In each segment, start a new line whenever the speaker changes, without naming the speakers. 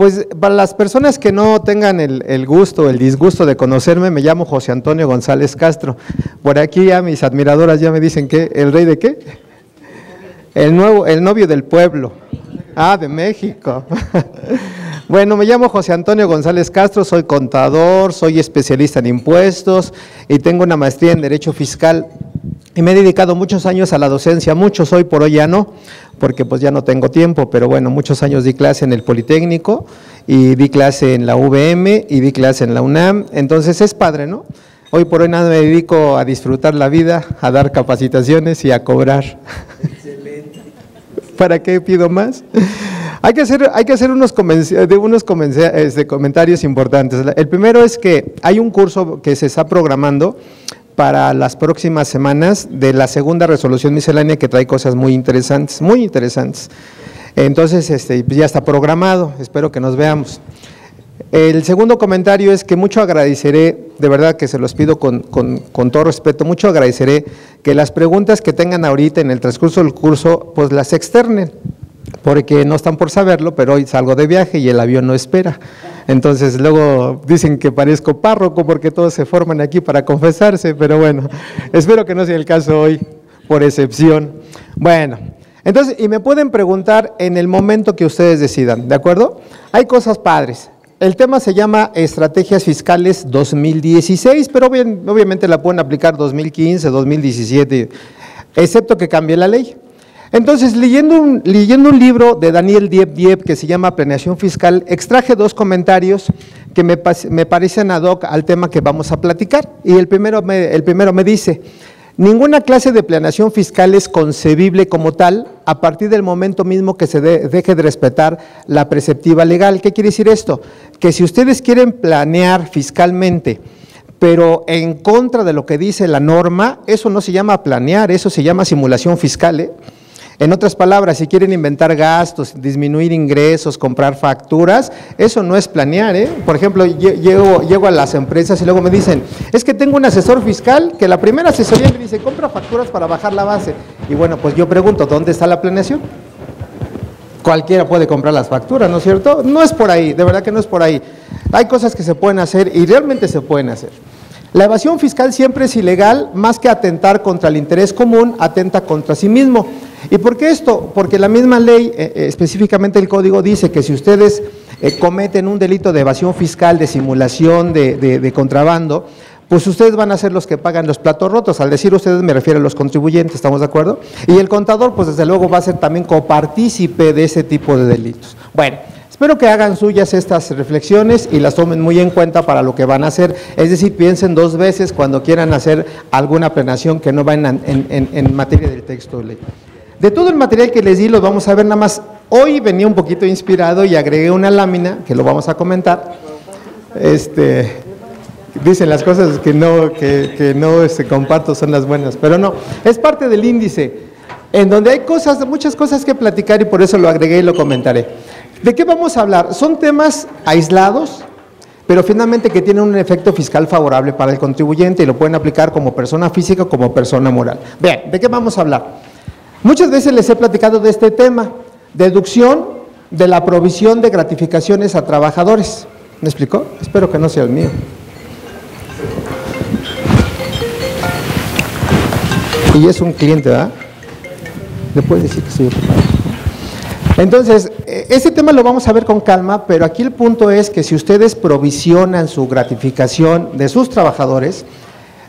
Pues para las personas que no tengan el gusto, el disgusto de conocerme, me llamo José Antonio González Castro. Por aquí ya mis admiradoras ya me dicen que, ¿el rey de qué? El novio del pueblo. Ah, de México. Bueno, me llamo José Antonio González Castro, soy contador, soy especialista en impuestos y tengo una maestría en Derecho Fiscal. Y me he dedicado muchos años a la docencia, muchos hoy por hoy ya no, porque pues ya no tengo tiempo, pero bueno, muchos años di clase en el Politécnico y di clase en la UVM y di clase en la UNAM, entonces es padre, ¿no? Hoy por hoy nada me dedico a disfrutar la vida, a dar capacitaciones y a cobrar. Excelente. ¿Para qué pido más? Hay que hacer unos comentarios importantes. El primero es que hay un curso que se está programando para las próximas semanas de la segunda resolución miscelánea que trae cosas muy interesantes, muy interesantes. Entonces, ya está programado, espero que nos veamos. El segundo comentario es que mucho agradeceré, de verdad que se los pido con todo respeto, mucho agradeceré que las preguntas que tengan ahorita en el transcurso del curso, pues las externen, porque no están por saberlo, pero hoy salgo de viaje y el avión no espera. Entonces luego dicen que parezco párroco porque todos se forman aquí para confesarse, pero bueno, espero que no sea el caso hoy, por excepción. Bueno, entonces, y me pueden preguntar en el momento que ustedes decidan, ¿de acuerdo? Hay cosas padres. El tema se llama Estrategias Fiscales 2016, pero obviamente la pueden aplicar 2015, 2017, excepto que cambie la ley. Entonces, leyendo un libro de Daniel Dieppe que se llama Planeación Fiscal, extraje dos comentarios que me parecen ad hoc al tema que vamos a platicar. Y el primero me dice, ninguna clase de planeación fiscal es concebible como tal a partir del momento mismo que se deje de respetar la preceptiva legal. ¿Qué quiere decir esto? Que si ustedes quieren planear fiscalmente, pero en contra de lo que dice la norma, eso no se llama planear, eso se llama simulación fiscal, ¿eh? En otras palabras, si quieren inventar gastos, disminuir ingresos, comprar facturas, eso no es planear, ¿eh? Por ejemplo, llego a las empresas y luego me dicen, es que tengo un asesor fiscal que la primera asesoría me dice, compra facturas para bajar la base. Y bueno, pues yo pregunto, ¿dónde está la planeación? Cualquiera puede comprar las facturas, ¿no es cierto? No es por ahí, de verdad que no es por ahí. Hay cosas que se pueden hacer y realmente se pueden hacer. La evasión fiscal siempre es ilegal, más que atentar contra el interés común, atenta contra sí mismo. ¿Y por qué esto? Porque la misma ley, específicamente el código, dice que si ustedes cometen un delito de evasión fiscal, de simulación, de contrabando, pues ustedes van a ser los que pagan los platos rotos. Al decir ustedes me refiero a los contribuyentes, ¿estamos de acuerdo? Y el contador, pues desde luego va a ser también copartícipe de ese tipo de delitos. Bueno, espero que hagan suyas estas reflexiones y las tomen muy en cuenta para lo que van a hacer, es decir, piensen dos veces cuando quieran hacer alguna planeación que no va en materia del texto de ley. De todo el material que les di, lo vamos a ver nada más. Hoy venía un poquito inspirado y agregué una lámina, que lo vamos a comentar. Dicen las cosas que no comparto son las buenas, pero no, es parte del índice, en donde hay muchas cosas que platicar y por eso lo agregué y lo comentaré. ¿De qué vamos a hablar? Son temas aislados, pero finalmente que tienen un efecto fiscal favorable para el contribuyente y lo pueden aplicar como persona física o como persona moral. Vean, ¿de qué vamos a hablar? Muchas veces les he platicado de este tema, deducción de la provisión de gratificaciones a trabajadores. ¿Me explicó? Espero que no sea el mío. Y es un cliente, ¿verdad? ¿Le puedes decir que estoy ocupado? Entonces, este tema lo vamos a ver con calma, pero aquí el punto es que si ustedes provisionan su gratificación de sus trabajadores,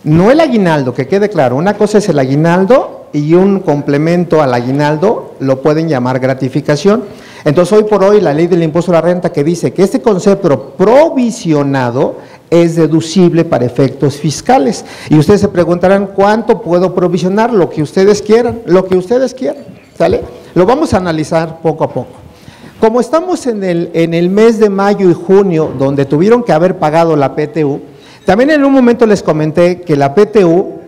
no el aguinaldo, que quede claro, una cosa es el aguinaldo y un complemento al aguinaldo lo pueden llamar gratificación. Entonces, hoy por hoy, la ley del impuesto a la renta que dice que este concepto provisionado es deducible para efectos fiscales. Y ustedes se preguntarán, ¿cuánto puedo provisionar? Lo que ustedes quieran, ¿sale? Lo vamos a analizar poco a poco. Como estamos en el mes de mayo y junio, donde tuvieron que haber pagado la PTU, también en un momento les comenté que la PTU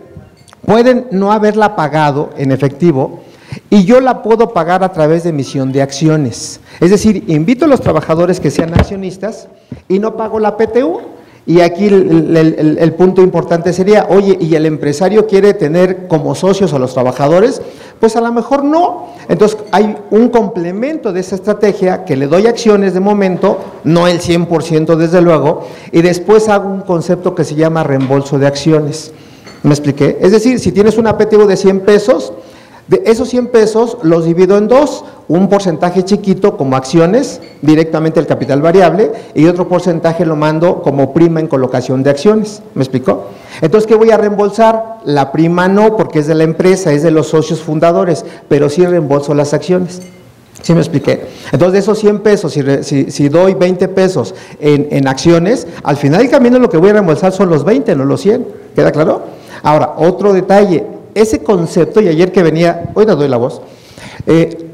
pueden no haberla pagado en efectivo y yo la puedo pagar a través de emisión de acciones. Es decir, invito a los trabajadores que sean accionistas y no pago la PTU Y aquí el punto importante sería, oye, ¿y el empresario quiere tener como socios a los trabajadores? Pues a lo mejor no. Entonces hay un complemento de esa estrategia que le doy acciones de momento, no el 100% desde luego, y después hago un concepto que se llama reembolso de acciones. ¿Me expliqué? Es decir, si tienes una PTU de 100 pesos, de esos 100 pesos los divido en dos, un porcentaje chiquito como acciones, directamente al capital variable, y otro porcentaje lo mando como prima en colocación de acciones. ¿Me explicó? Entonces, ¿qué voy a reembolsar? La prima no, porque es de la empresa, es de los socios fundadores, pero sí reembolso las acciones. ¿Sí me expliqué? Entonces, de esos 100 pesos, si doy 20 pesos en acciones, al final del camino lo que voy a reembolsar son los 20, no los 100. ¿Queda claro? Ahora, otro detalle, ese concepto, y ayer que venía, hoy le doy la voz,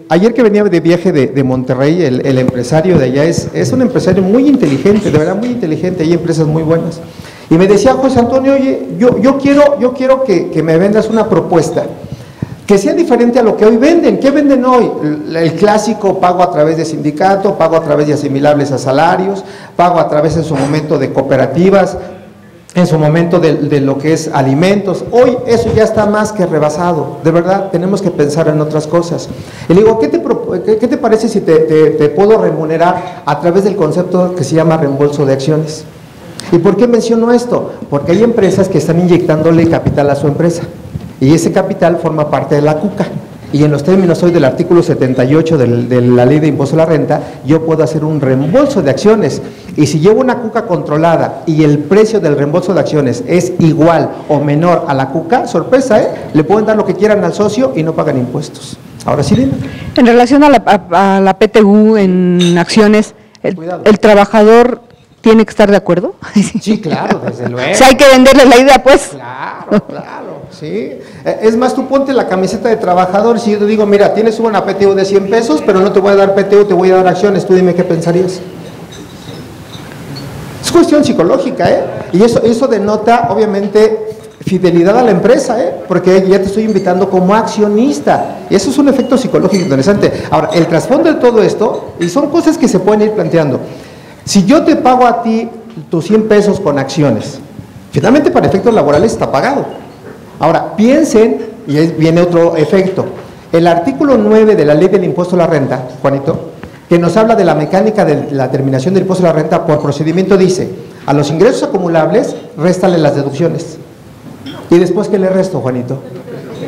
ayer que venía de viaje de Monterrey, el empresario de allá es un empresario muy inteligente, de verdad muy inteligente, hay empresas muy buenas. Y me decía, José Antonio, oye, yo quiero que me vendas una propuesta que sea diferente a lo que hoy venden. ¿Qué venden hoy? El clásico, pago a través de sindicato, pago a través de asimilables a salarios, pago a través en su momento de cooperativas, en su momento de lo que es alimentos. Hoy eso ya está más que rebasado, de verdad, tenemos que pensar en otras cosas. Y le digo, ¿qué te parece si te puedo remunerar a través del concepto que se llama reembolso de acciones? ¿Y por qué menciono esto? Porque hay empresas que están inyectándole capital a su empresa, y ese capital forma parte de la CUCA. Y en los términos hoy del artículo 78 de la Ley de Impuesto a la Renta, yo puedo hacer un reembolso de acciones. Y si llevo una CUCA controlada y el precio del reembolso de acciones es igual o menor a la CUCA, sorpresa, le pueden dar lo que quieran al socio y no pagan impuestos. Ahora sí, dime.
En relación a la PTU en acciones, ¿el trabajador tiene que estar de acuerdo?
Sí, claro, desde luego.
O sea, hay que venderle la idea, pues.
Claro, sí. Es más, tú ponte la camiseta de trabajador. Si yo te digo, mira, tienes una PTU de 100 pesos, pero no te voy a dar PTU, te voy a dar acciones, tú dime qué pensarías. Es cuestión psicológica, y eso denota, obviamente, fidelidad a la empresa, porque ya te estoy invitando como accionista, y eso es un efecto psicológico interesante. Ahora, el trasfondo de todo esto, y son cosas que se pueden ir planteando. Si yo te pago a ti tus 100 pesos con acciones, finalmente para efectos laborales está pagado. Ahora, piensen, y viene otro efecto, el artículo 9 de la Ley del Impuesto a la Renta, Juanito, que nos habla de la mecánica de la terminación del impuesto a la renta por procedimiento, dice, a los ingresos acumulables, réstale las deducciones. ¿Y después qué le resto, Juanito?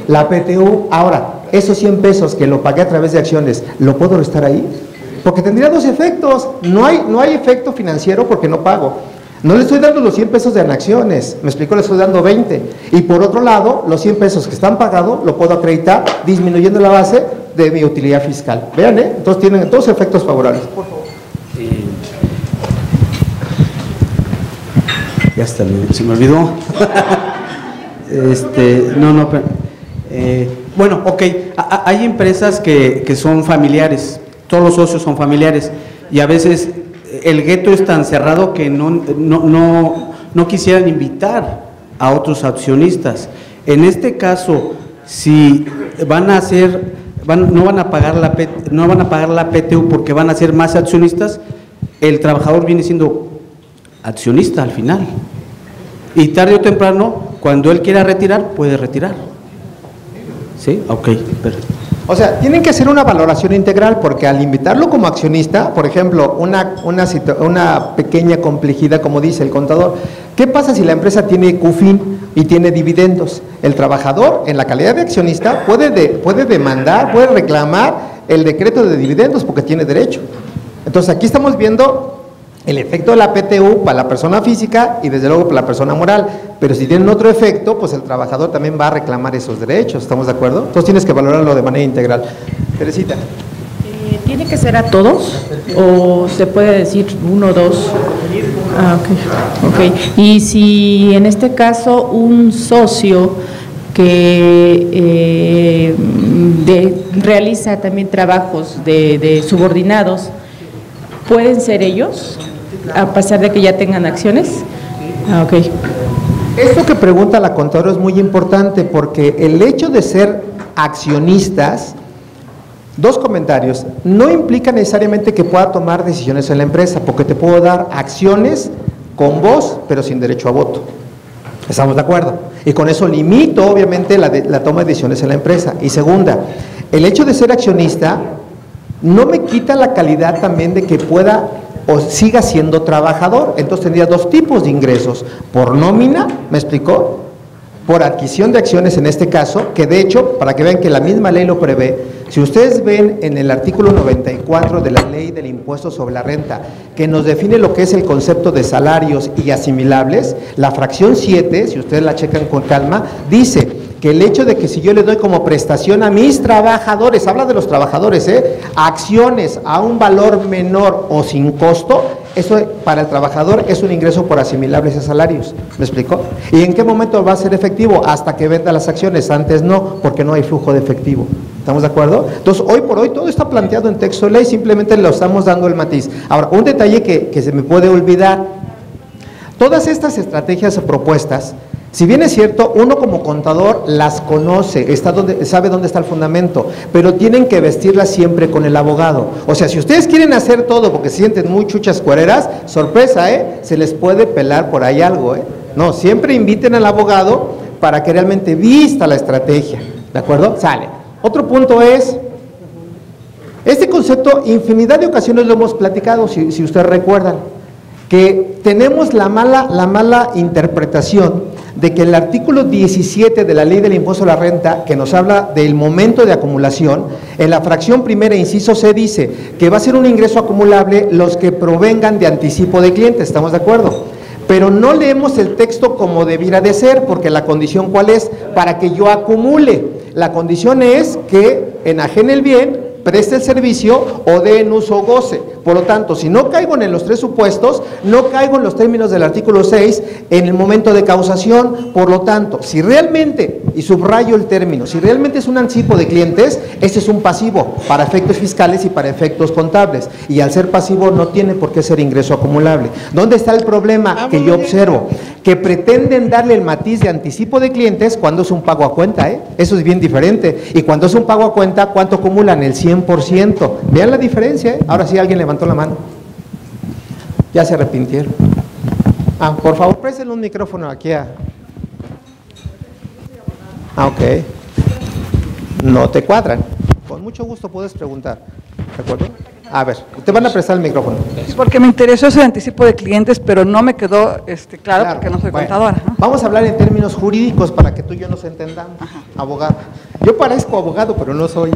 La PTU. Ahora, esos 100 pesos que lo pagué a través de acciones, ¿lo puedo restar ahí? Porque tendría dos efectos. No hay efecto financiero porque no pago. No le estoy dando los 100 pesos de acciones, me explico, le estoy dando 20. Y por otro lado, los 100 pesos que están pagados, lo puedo acreditar disminuyendo la base de mi utilidad fiscal. Vean, entonces tienen todos efectos favorables. Por favor.
Ya está, se me olvidó. Bueno, ok, hay empresas que son familiares, todos los socios son familiares, y a veces el gueto es tan cerrado que no quisieran invitar a otros accionistas. En este caso, si van a hacer, no van a pagar la PTU porque van a ser más accionistas, el trabajador viene siendo accionista al final. Y tarde o temprano, cuando él quiera retirar, puede retirar. ¿Sí? Ok, perfecto.
O sea, tienen que hacer una valoración integral, porque al invitarlo como accionista, por ejemplo, una pequeña complejidad, como dice el contador, ¿qué pasa si la empresa tiene CUFIN y tiene dividendos? El trabajador, en la calidad de accionista, puede demandar, puede reclamar el decreto de dividendos porque tiene derecho. Entonces, aquí estamos viendo el efecto de la PTU para la persona física y desde luego para la persona moral, pero si tienen otro efecto, pues el trabajador también va a reclamar esos derechos, ¿estamos de acuerdo? Entonces tienes que valorarlo de manera integral. Teresita.
¿Tiene que ser a todos o se puede decir uno o dos? Ah, ok. Y si en este caso un socio que realiza también trabajos de subordinados, ¿pueden ser ellos, a pesar de que ya tengan acciones? Ah, ok.
Esto que pregunta la contadora es muy importante, porque el hecho de ser accionistas, dos comentarios, no implica necesariamente que pueda tomar decisiones en la empresa, porque te puedo dar acciones con voz, pero sin derecho a voto. ¿Estamos de acuerdo? Y con eso limito, obviamente, la toma de decisiones en la empresa. Y segunda, el hecho de ser accionista no me quita la calidad también de que pueda o siga siendo trabajador. Entonces tendría dos tipos de ingresos, por nómina, ¿me explicó? Por adquisición de acciones en este caso, que de hecho, para que vean que la misma ley lo prevé, si ustedes ven en el artículo 94 de la ley del impuesto sobre la renta, que nos define lo que es el concepto de salarios y asimilables, la fracción 7, si ustedes la checan con calma, dice que el hecho de que si yo le doy como prestación a mis trabajadores, habla de los trabajadores, acciones a un valor menor o sin costo, eso para el trabajador es un ingreso por asimilables a salarios. ¿Me explicó? ¿Y en qué momento va a ser efectivo? Hasta que venda las acciones, antes no, porque no hay flujo de efectivo. ¿Estamos de acuerdo? Entonces, hoy por hoy todo está planteado en texto de ley, simplemente le estamos dando el matiz. Ahora, un detalle que se me puede olvidar, todas estas estrategias o propuestas, si bien es cierto, uno como contador las conoce, sabe dónde está el fundamento, pero tienen que vestirlas siempre con el abogado. O sea, si ustedes quieren hacer todo porque se sienten muy chuchas cuereras, sorpresa, se les puede pelar por ahí algo, No, siempre inviten al abogado para que realmente vista la estrategia, ¿de acuerdo? Sale. Otro punto es, este concepto, infinidad de ocasiones lo hemos platicado, si ustedes recuerdan, que tenemos la mala interpretación de que el artículo 17 de la ley del impuesto a la renta, que nos habla del momento de acumulación, en la fracción primera, inciso C, dice que va a ser un ingreso acumulable los que provengan de anticipo de clientes, ¿estamos de acuerdo? Pero no leemos el texto como debiera de ser, porque la condición ¿cuál es? Para que yo acumule. La condición es que enajene el bien, preste el servicio o dé en uso o goce. Por lo tanto, si no caigo en los tres supuestos, no caigo en los términos del artículo 6 en el momento de causación. Por lo tanto, si realmente, y subrayo el término, si realmente es un anticipo de clientes, ese es un pasivo para efectos fiscales y para efectos contables. Y al ser pasivo no tiene por qué ser ingreso acumulable. ¿Dónde está el problema que yo observo? Que pretenden darle el matiz de anticipo de clientes cuando es un pago a cuenta, Eso es bien diferente. Y cuando es un pago a cuenta, ¿cuánto acumulan? El 100%. Vean la diferencia, Ahora sí alguien levantó la mano. Ya se arrepintieron. Por favor, préstenle un micrófono aquí ok. No te cuadran. Con mucho gusto puedes preguntar. ¿De acuerdo? A ver, te van a prestar el micrófono.
Porque me interesó ese anticipo de clientes, pero no me quedó claro porque no soy contadora, ¿no?
Vamos a hablar en términos jurídicos para que tú y yo nos entendamos. Abogado. Yo parezco abogado, pero no soy.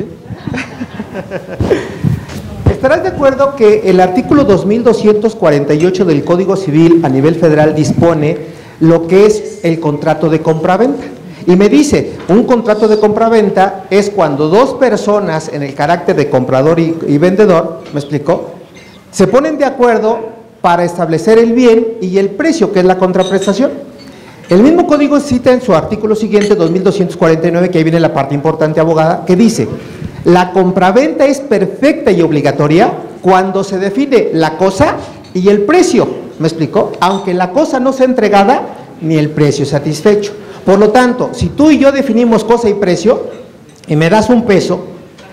¿Estarás de acuerdo que el artículo 2248 del Código Civil a nivel federal dispone lo que es el contrato de compraventa? Y me dice, un contrato de compraventa es cuando dos personas en el carácter de comprador y vendedor, ¿me explicó? Se ponen de acuerdo para establecer el bien y el precio, que es la contraprestación. El mismo código cita en su artículo siguiente, 2249, que ahí viene la parte importante, abogada, que dice, la compraventa es perfecta y obligatoria cuando se define la cosa y el precio, ¿me explicó? Aunque la cosa no sea entregada, ni el precio satisfecho. Por lo tanto, si tú y yo definimos cosa y precio, y me das un peso,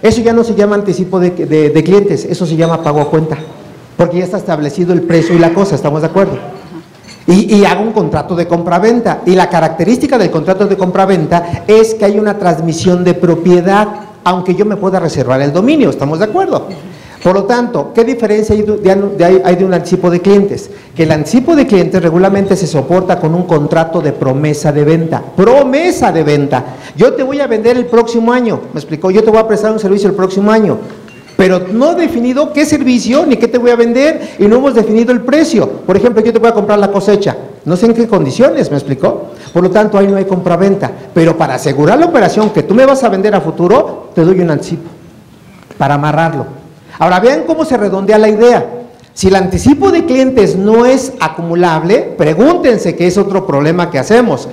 eso ya no se llama anticipo de clientes, eso se llama pago a cuenta, porque ya está establecido el precio y la cosa, ¿estamos de acuerdo? Y hago un contrato de compraventa, y la característica del contrato de compraventa es que hay una transmisión de propiedad, aunque yo me pueda reservar el dominio, ¿estamos de acuerdo? Por lo tanto, ¿qué diferencia hay de un anticipo de clientes? Que el anticipo de clientes regularmente se soporta con un contrato de promesa de venta. ¡Promesa de venta! Yo te voy a vender el próximo año, ¿me explicó? Yo te voy a prestar un servicio el próximo año. Pero no he definido qué servicio ni qué te voy a vender y no hemos definido el precio. Por ejemplo, yo te voy a comprar la cosecha. No sé en qué condiciones, ¿me explicó? Por lo tanto, ahí no hay compraventa. Pero para asegurar la operación que tú me vas a vender a futuro, te doy un anticipo para amarrarlo. Ahora vean cómo se redondea la idea. Si el anticipo de clientes no es acumulable, pregúntense qué es otro problema que hacemos.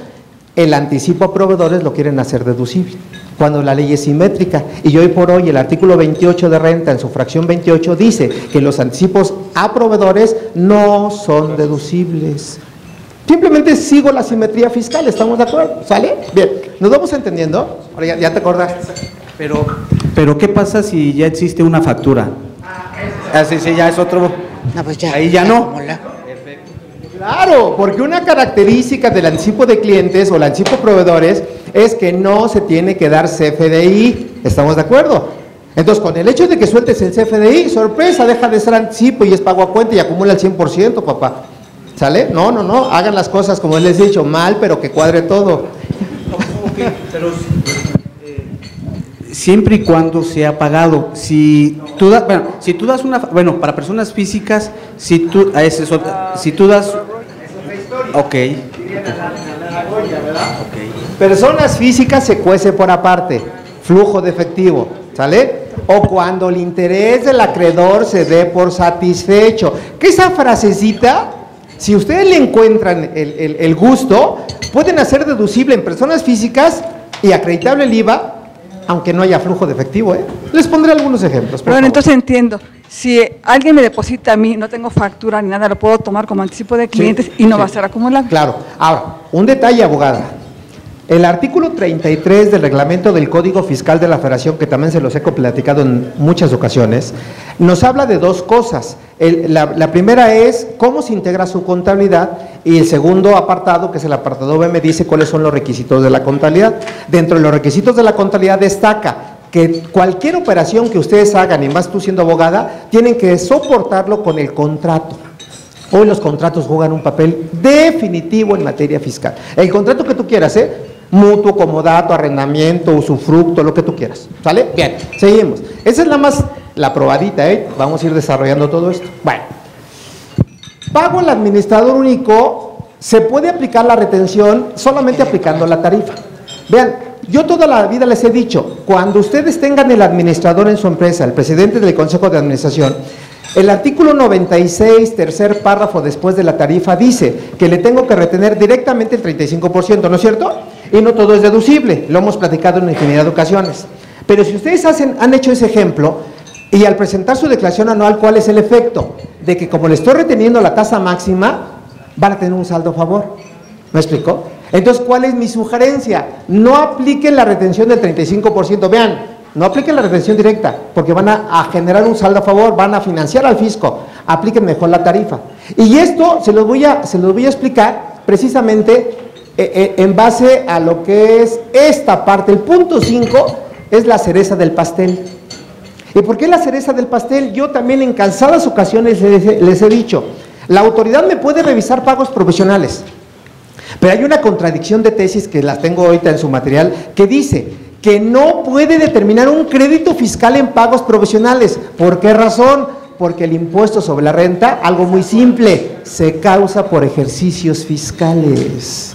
El anticipo a proveedores lo quieren hacer deducible, cuando la ley es simétrica. Y hoy por hoy el artículo 28 de renta, en su fracción 28, dice que los anticipos a proveedores no son deducibles. Simplemente sigo la simetría fiscal, ¿estamos de acuerdo? ¿Sale? Bien, ¿nos vamos entendiendo? Ahora ya te acordaste.
Pero ¿qué pasa si ya existe una factura? Sí, ya es otro.
No, pues ya.
Ahí ya no.
Perfecto.
Claro, porque una característica del anticipo de clientes o el anticipo proveedores es que no se tiene que dar CFDI, ¿estamos de acuerdo? Entonces, con el hecho de que sueltes el CFDI, sorpresa, deja de ser anticipo y es pago a cuenta y acumula el 100%, papá. ¿Sale? No, hagan las cosas como les he dicho, mal, pero que cuadre todo.
Pero siempre y cuando sea pagado. Si tú das una, para personas físicas, si tú das, ok.
Personas físicas se cuece por aparte, flujo de efectivo, ¿sale? O cuando el interés del acreedor se dé por satisfecho. Que esa frasecita, si ustedes le encuentran el gusto, pueden hacer deducible en personas físicas y acreditable el IVA, aunque no haya flujo de efectivo, ¿eh? Les pondré algunos ejemplos.
Pero bueno, entonces entiendo, si alguien me deposita a mí, no tengo factura ni nada, lo puedo tomar como anticipo de clientes y no va a ser acumulable.
Claro. Ahora, un detalle, abogada. El artículo 33 del reglamento del Código Fiscal de la Federación, que también se los he platicado en muchas ocasiones, nos habla de dos cosas. La primera es cómo se integra su contabilidad y el segundo apartado, que es el apartado B, me dice cuáles son los requisitos de la contabilidad. Dentro de los requisitos de la contabilidad destaca que cualquier operación que ustedes hagan, y más tú siendo abogada, tienen que soportarlo con el contrato. Hoy los contratos juegan un papel definitivo en materia fiscal. El contrato que tú quieras, mutuo, comodato, arrendamiento, usufructo, lo que tú quieras, ¿sale? Bien, seguimos. Esa es la probadita, vamos a ir desarrollando todo esto. Bueno, pago al administrador único, se puede aplicar la retención solamente aplicando la tarifa. Vean, yo toda la vida les he dicho, cuando ustedes tengan el administrador en su empresa, el presidente del Consejo de Administración, el artículo 96, tercer párrafo después de la tarifa, dice que le tengo que retener directamente el 35%, ¿no es cierto? Y no todo es deducible, lo hemos platicado en infinidad de ocasiones. Pero si ustedes han hecho ese ejemplo, y al presentar su declaración anual, ¿cuál es el efecto? De que como le estoy reteniendo la tasa máxima, van a tener un saldo a favor. ¿Me explicó? Entonces, ¿cuál es mi sugerencia? No apliquen la retención del 35%, vean, no apliquen la retención directa, porque van a generar un saldo a favor, van a financiar al fisco, apliquen mejor la tarifa. Y esto se los voy a explicar precisamente en base a lo que es esta parte. El punto 5 es la cereza del pastel. ¿Y por qué la cereza del pastel? Yo también en cansadas ocasiones les he dicho, la autoridad me puede revisar pagos profesionales, pero hay una contradicción de tesis que las tengo ahorita en su material, que dice que no puede determinar un crédito fiscal en pagos profesionales. ¿Por qué razón? Porque el impuesto sobre la renta, algo muy simple, se causa por ejercicios fiscales.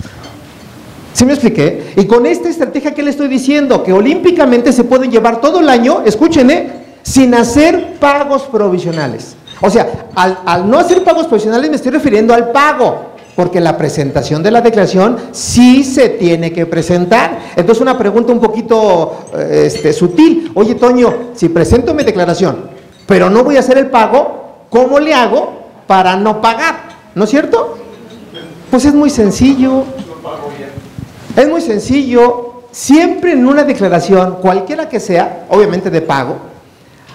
¿Sí me expliqué? Y con esta estrategia, ¿qué le estoy diciendo? Que olímpicamente se pueden llevar todo el año, escuchen, sin hacer pagos provisionales. O sea, al no hacer pagos provisionales me estoy refiriendo al pago, porque la presentación de la declaración sí se tiene que presentar. Entonces, una pregunta un poquito sutil. Oye, Toño, si presento mi declaración, pero no voy a hacer el pago, ¿cómo le hago para no pagar? ¿No es cierto? Pues es muy sencillo. Es muy sencillo. Siempre en una declaración, cualquiera que sea, obviamente de pago,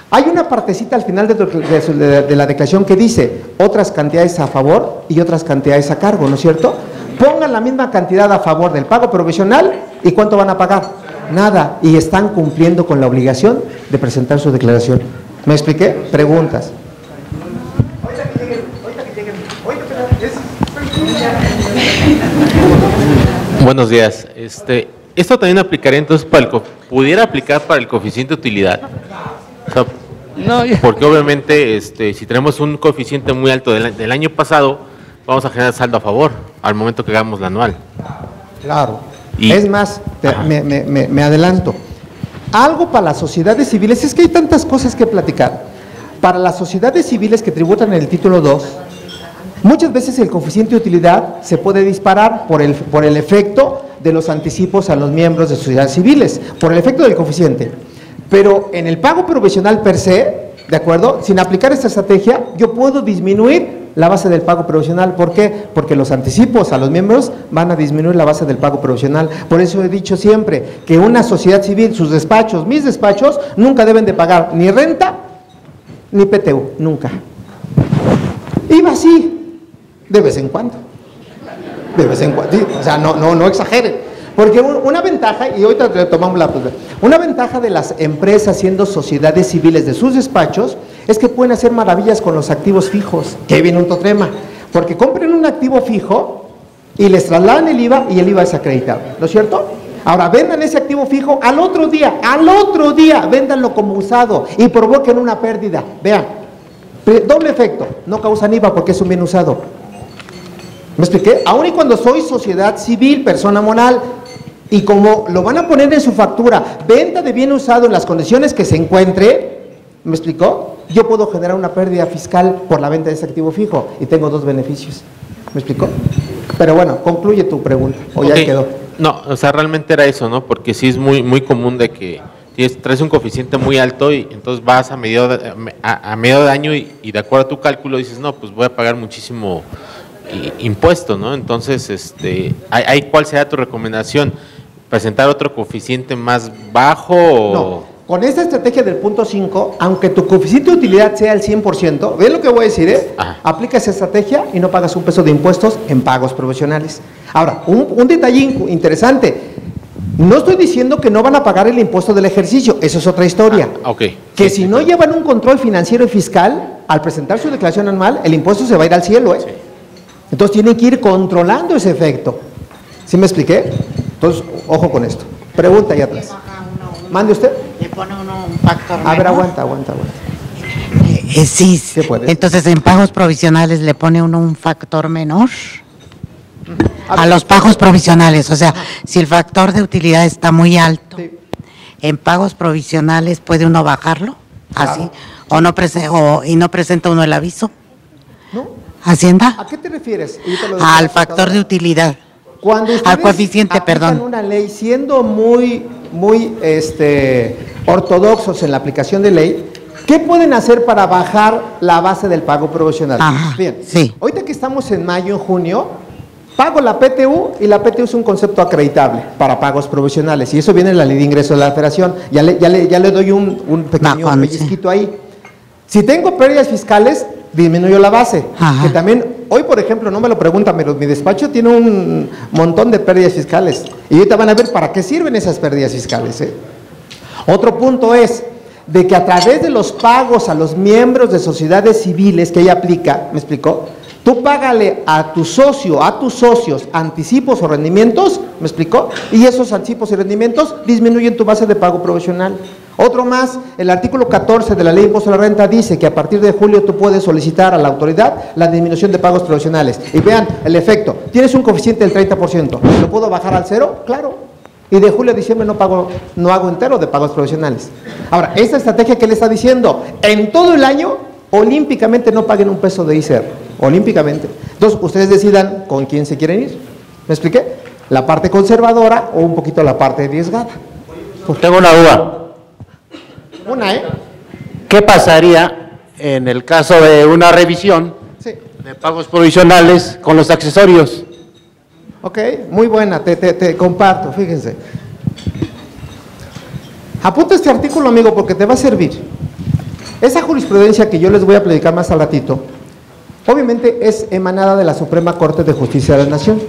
hay una partecita al final de la declaración que dice otras cantidades a favor y otras cantidades a cargo, ¿no es cierto? Pongan la misma cantidad a favor del pago provisional y ¿cuánto van a pagar? Nada, y están cumpliendo con la obligación de presentar su declaración. ¿Me expliqué? Preguntas.
Buenos días. Esto también aplicaría entonces pudiera aplicar para el coeficiente de utilidad. O sea, porque obviamente si tenemos un coeficiente muy alto del año pasado, vamos a generar saldo a favor al momento que hagamos la anual.
Claro. Es más, me adelanto. Algo para las sociedades civiles, es que hay tantas cosas que platicar. Para las sociedades civiles que tributan en el título 2, muchas veces el coeficiente de utilidad se puede disparar por el efecto de los anticipos a los miembros de sociedades civiles, por el efecto del coeficiente. Pero en el pago provisional per se, ¿de acuerdo? Sin aplicar esta estrategia, yo puedo disminuir la base del pago provisional. ¿Por qué? Porque los anticipos a los miembros van a disminuir la base del pago provisional. Por eso he dicho siempre que una sociedad civil, sus despachos, mis despachos, nunca deben de pagar ni renta ni PTU, nunca. IVA sí, De vez en cuando. De vez en cuando. Sí, o sea, no exageren. Porque una ventaja, y ahorita retomamos una ventaja de las empresas siendo sociedades civiles de sus despachos es que pueden hacer maravillas con los activos fijos. Que viene un totrema. Porque compren un activo fijo y les trasladan el IVA y el IVA es acreditado. ¿No es cierto? Ahora, vendan ese activo fijo al otro día, véndanlo como usado y provoquen una pérdida. Vean, doble efecto, no causan IVA porque es un bien usado. ¿Me expliqué? Aún y cuando soy sociedad civil, persona moral, y como lo van a poner en su factura, venta de bien usado en las condiciones que se encuentre, ¿me explicó? Yo puedo generar una pérdida fiscal por la venta de ese activo fijo y tengo dos beneficios. ¿Me explicó? Pero bueno, concluye tu pregunta, o ya quedó.
No, o sea, realmente era eso, ¿no? Porque sí es muy común de que traes un coeficiente muy alto y entonces vas a medio de año y de acuerdo a tu cálculo dices, no, pues voy a pagar muchísimo impuesto, ¿no? Entonces, ¿cuál será tu recomendación? ¿Presentar otro coeficiente más bajo?
No. Con esta estrategia del punto 5, aunque tu coeficiente de utilidad sea el 100%, ¿ves lo que voy a decir? Aplica esa estrategia y no pagas un peso de impuestos en pagos profesionales. Ahora, un detalle interesante. No estoy diciendo que no van a pagar el impuesto del ejercicio, eso es otra historia. Que si no llevan un control financiero y fiscal, al presentar su declaración anual, el impuesto se va a ir al cielo, Sí. Entonces tienen que ir controlando ese efecto. ¿Sí me expliqué? Entonces, ojo con esto. Pregunta ahí atrás. Mande usted.
Le pone uno un factor menor.
A ver, aguanta.
Sí, entonces en pagos provisionales le pone uno un factor menor a los pagos provisionales, o sea, si el factor de utilidad está muy alto, sí. En pagos provisionales puede uno bajarlo, así, claro. Y no presenta uno el aviso. ¿No? ¿Hacienda?
¿A qué te refieres?
Al factor de utilidad.
Cuando
al coeficiente, perdón.
Una ley siendo muy ortodoxos en la aplicación de ley, ¿qué pueden hacer para bajar la base del pago provisional? Bien,
sí.
Ahorita que estamos en mayo, en junio, pago la PTU y la PTU es un concepto acreditable para pagos provisionales y eso viene en la ley de ingresos de la Federación. Ya le doy un pequeño pellizquito ahí. Si tengo pérdidas fiscales, disminuyo la base. Que también, hoy por ejemplo, no me lo preguntan, pero mi despacho tiene un montón de pérdidas fiscales y ahorita van a ver para qué sirven esas pérdidas fiscales. Otro punto es de que a través de los pagos a los miembros de sociedades civiles que ella aplica, ¿me explicó? Tú págale a tu socio, a tus socios, anticipos o rendimientos, ¿me explicó? Y esos anticipos y rendimientos disminuyen tu base de pago provisional. Otro más, el artículo 14 de la Ley de Impuesto a la Renta dice que a partir de julio tú puedes solicitar a la autoridad la disminución de pagos provisionales. Y vean el efecto, tienes un coeficiente del 30%, ¿lo puedo bajar al 0? Claro. Y de julio a diciembre no hago entero de pagos provisionales. Ahora, esta estrategia que le está diciendo, en todo el año, olímpicamente no paguen un peso de ICR, olímpicamente. Entonces, ustedes decidan con quién se quieren ir. ¿Me expliqué? La parte conservadora o un poquito la parte arriesgada.
Tengo una duda. ¿Qué pasaría en el caso de una revisión de pagos provisionales con los accesorios?
Ok, muy buena, te comparto, fíjense. Apunta este artículo, amigo, porque te va a servir. Esa jurisprudencia que yo les voy a platicar más al ratito, obviamente es emanada de la Suprema Corte de Justicia de la Nación.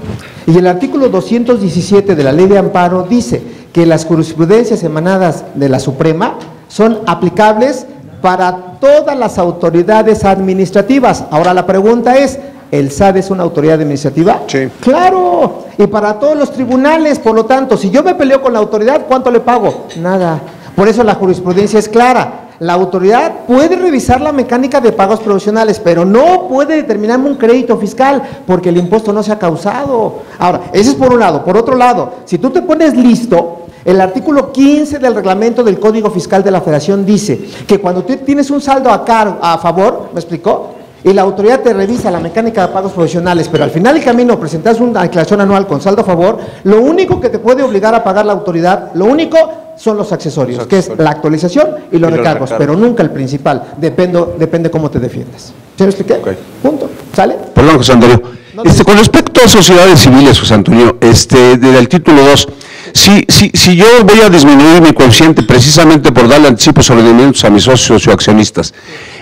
Y el artículo 217 de la Ley de Amparo dice que las jurisprudencias emanadas de la Suprema son aplicables para todas las autoridades administrativas. Ahora la pregunta es, ¿el SAT es una autoridad administrativa?
Sí.
¡Claro! Y para todos los tribunales, por lo tanto, si yo me peleo con la autoridad, ¿cuánto le pago? Nada. Por eso la jurisprudencia es clara. La autoridad puede revisar la mecánica de pagos provisionales, pero no puede determinarme un crédito fiscal porque el impuesto no se ha causado. Ahora, ese es por un lado. Por otro lado, si tú te pones listo, el artículo 15 del reglamento del Código Fiscal de la Federación dice que cuando tú tienes un saldo a favor, ¿me explicó? Y la autoridad te revisa la mecánica de pagos provisionales, pero al final del camino presentas una declaración anual con saldo a favor, lo único que te puede obligar a pagar la autoridad, lo único son los accesorios, que es la actualización y los recargos, pero nunca el principal, depende cómo te defiendas. ¿Sí me expliqué? Okay. Punto. ¿Sale?
Perdón, José Antonio. Con respecto a sociedades civiles, José Antonio, del título 2, Si yo voy a disminuir mi coeficiente precisamente por darle anticipos sobre dividendos a mis socios o accionistas,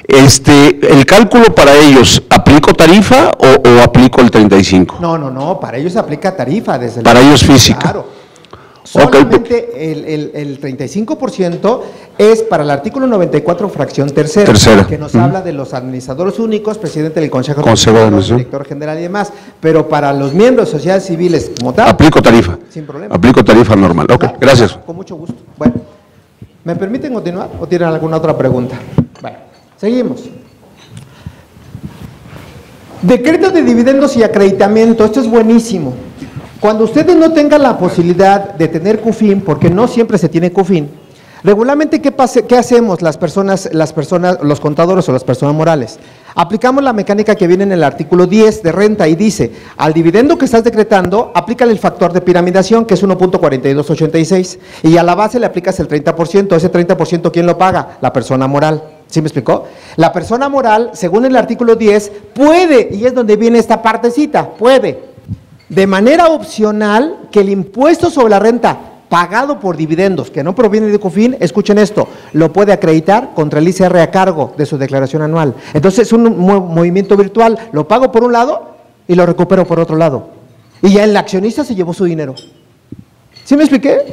¿el cálculo para ellos, aplico tarifa o aplico el 35?
No, para ellos aplica tarifa.
Para ellos física.
Claro. Solamente el 35% es para el artículo 94, fracción tercera, que nos habla de los administradores únicos, presidente del Consejo de Administración, director general y demás, pero para los miembros de sociedades civiles como tal,
aplico tarifa.
Sin problema.
Aplico tarifa normal. Ok, gracias.
Con mucho gusto. Bueno, ¿me permiten continuar o tienen alguna otra pregunta? Bueno, seguimos. Decreto de dividendos y acreditamiento, esto es buenísimo. Cuando ustedes no tengan la posibilidad de tener CUFIN, porque no siempre se tiene CUFIN, regularmente ¿qué hacemos las personas, los contadores o las personas morales? Aplicamos la mecánica que viene en el artículo 10 de renta y dice, al dividendo que estás decretando, aplícale el factor de piramidación, que es 1.4286, y a la base le aplicas el 30%, ese 30% ¿quién lo paga? La persona moral. ¿Sí me explicó? La persona moral, según el artículo 10, puede, y es donde viene esta partecita, puede, de manera opcional, que el impuesto sobre la renta pagado por dividendos, que no proviene de CUFIN, escuchen esto, lo puede acreditar contra el ICR a cargo de su declaración anual. Entonces es un movimiento virtual, lo pago por un lado y lo recupero por otro lado. Y ya el accionista se llevó su dinero. ¿Sí me expliqué?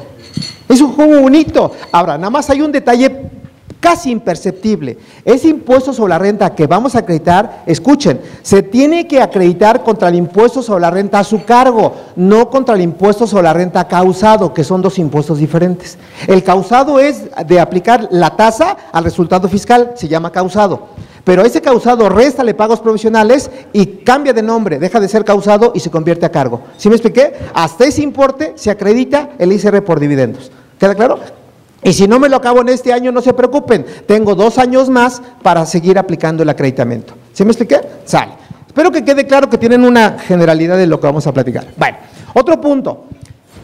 Es un juego bonito. Ahora, nada más hay un detalle casi imperceptible. Ese impuesto sobre la renta que vamos a acreditar, escuchen, se tiene que acreditar contra el impuesto sobre la renta a su cargo, no contra el impuesto sobre la renta causado, que son dos impuestos diferentes. El causado es de aplicar la tasa al resultado fiscal, se llama causado. Pero ese causado réstale pagos provisionales y cambia de nombre, deja de ser causado y se convierte a cargo. ¿Sí me expliqué? Hasta ese importe se acredita el ICR por dividendos. ¿Queda claro? Y si no me lo acabo en este año, no se preocupen, tengo 2 años más para seguir aplicando el acreditamiento. ¿Sí me expliqué? Sale. Espero que quede claro que tienen una generalidad de lo que vamos a platicar. Bueno, otro punto.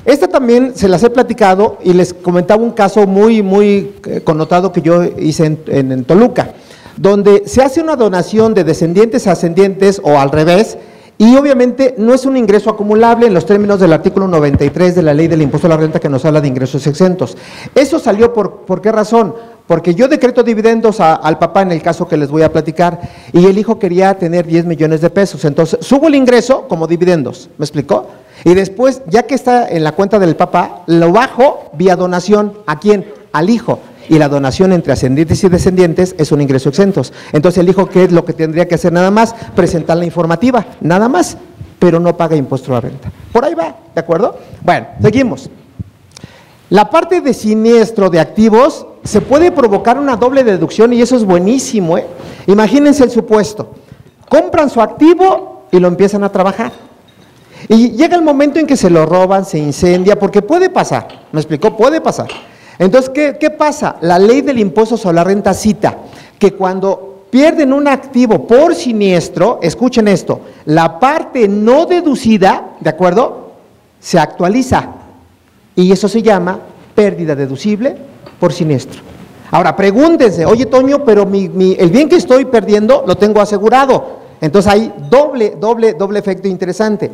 Esta también se las he platicado y les comentaba un caso muy connotado que yo hice en Toluca, donde se hace una donación de descendientes a ascendientes o al revés, y obviamente no es un ingreso acumulable en los términos del artículo 93 de la ley del impuesto a la renta que nos habla de ingresos exentos. Eso salió ¿por qué razón? Porque yo decreto dividendos al papá en el caso que les voy a platicar y el hijo quería tener 10 millones de pesos, entonces subo el ingreso como dividendos, ¿me explicó? Y después, ya que está en la cuenta del papá, lo bajo vía donación, ¿a quién? Al hijo. Y la donación entre ascendientes y descendientes es un ingreso exentos. Entonces el hijo, ¿qué es lo que tendría que hacer nada más? Presentar la informativa, nada más, pero no paga impuesto a la renta. Por ahí va, ¿de acuerdo? Bueno, seguimos. La parte de siniestro de activos se puede provocar una doble deducción y eso es buenísimo, ¿eh? Imagínense el supuesto. Compran su activo y lo empiezan a trabajar. Y llega el momento en que se lo roban, se incendia, porque puede pasar, ¿me explicó? Puede pasar. Entonces, ¿qué pasa? La ley del impuesto sobre la renta cita que cuando pierden un activo por siniestro, escuchen esto, la parte no deducida, ¿de acuerdo?, se actualiza y eso se llama pérdida deducible por siniestro. Ahora, pregúntense, oye Toño, pero el bien que estoy perdiendo lo tengo asegurado. Entonces hay doble efecto interesante.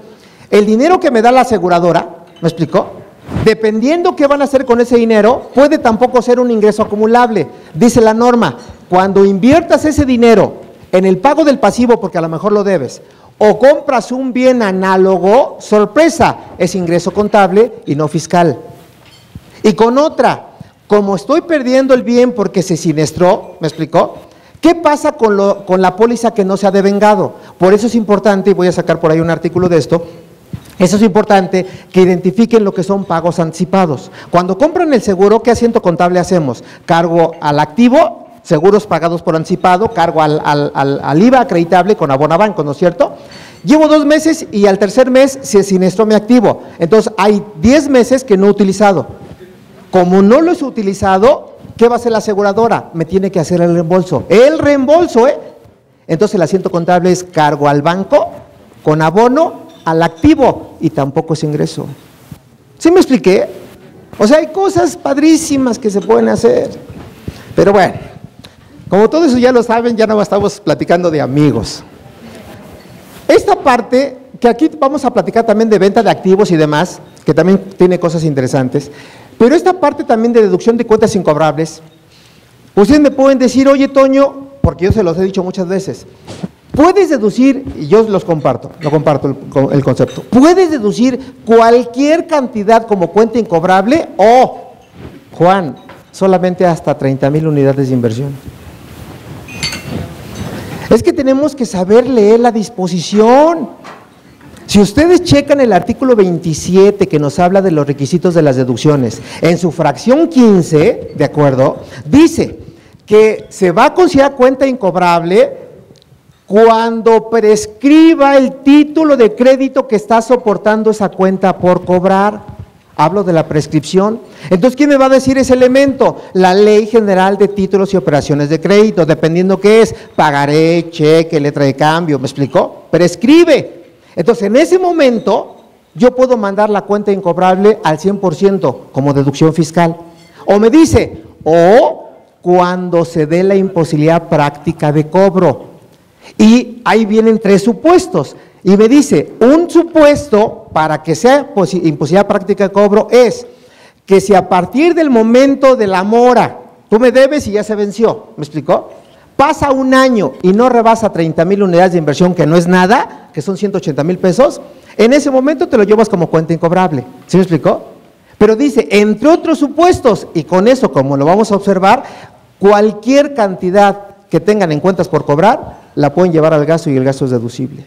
El dinero que me da la aseguradora, ¿me explicó?, dependiendo qué van a hacer con ese dinero, puede tampoco ser un ingreso acumulable. Dice la norma, cuando inviertas ese dinero en el pago del pasivo, porque a lo mejor lo debes, o compras un bien análogo, sorpresa, es ingreso contable y no fiscal. Y con otra, como estoy perdiendo el bien porque se siniestró, ¿me explicó? ¿Qué pasa con la póliza que no se ha devengado? Por eso es importante, y voy a sacar por ahí un artículo de esto, eso es importante que identifiquen lo que son pagos anticipados. Cuando compran el seguro, ¿qué asiento contable hacemos? Cargo al activo, seguros pagados por anticipado, cargo al IVA acreditable con abonabanco, ¿no es cierto? Llevo 2 meses y al tercer mes se siniestró mi activo. Entonces hay 10 meses que no he utilizado. Como no lo he utilizado, ¿qué va a hacer la aseguradora? Me tiene que hacer el reembolso. El reembolso, ¿eh? Entonces el asiento contable es cargo al banco con abono al activo y tampoco es ingreso. ¿Sí me expliqué? O sea, hay cosas padrísimas que se pueden hacer. Pero bueno, como todo eso ya lo saben, ya no estamos platicando de amigos. Esta parte, que aquí vamos a platicar también de venta de activos y demás, que también tiene cosas interesantes, pero esta parte también de deducción de cuentas incobrables, ustedes me pueden decir, oye Toño, porque yo se los he dicho muchas veces, puedes deducir, y yo lo comparto el concepto, puedes deducir cualquier cantidad como cuenta incobrable o, Juan, solamente hasta 30,000 unidades de inversión. Es que tenemos que saber leer la disposición. Si ustedes checan el artículo 27 que nos habla de los requisitos de las deducciones, en su fracción 15, ¿de acuerdo?, dice que se va a considerar cuenta incobrable cuando prescriba el título de crédito que está soportando esa cuenta por cobrar. Hablo de la prescripción. Entonces, ¿quién me va a decir ese elemento? La Ley General de Títulos y Operaciones de Crédito, dependiendo qué es, pagaré, cheque, letra de cambio, ¿me explicó? Prescribe. Entonces, en ese momento, yo puedo mandar la cuenta incobrable al 100% como deducción fiscal. O me dice, o cuando se dé la imposibilidad práctica de cobro. Y ahí vienen 3 supuestos. Y me dice, un supuesto para que sea imposibilidad práctica de cobro es que si a partir del momento de la mora, tú me debes y ya se venció, ¿me explicó? Pasa un año y no rebasa 30,000 unidades de inversión, que no es nada, que son 180,000 pesos, en ese momento te lo llevas como cuenta incobrable, ¿sí me explicó? Pero dice, entre otros supuestos, y con eso, como lo vamos a observar, cualquier cantidad que tengan en cuentas por cobrar, la pueden llevar al gasto y el gasto es deducible.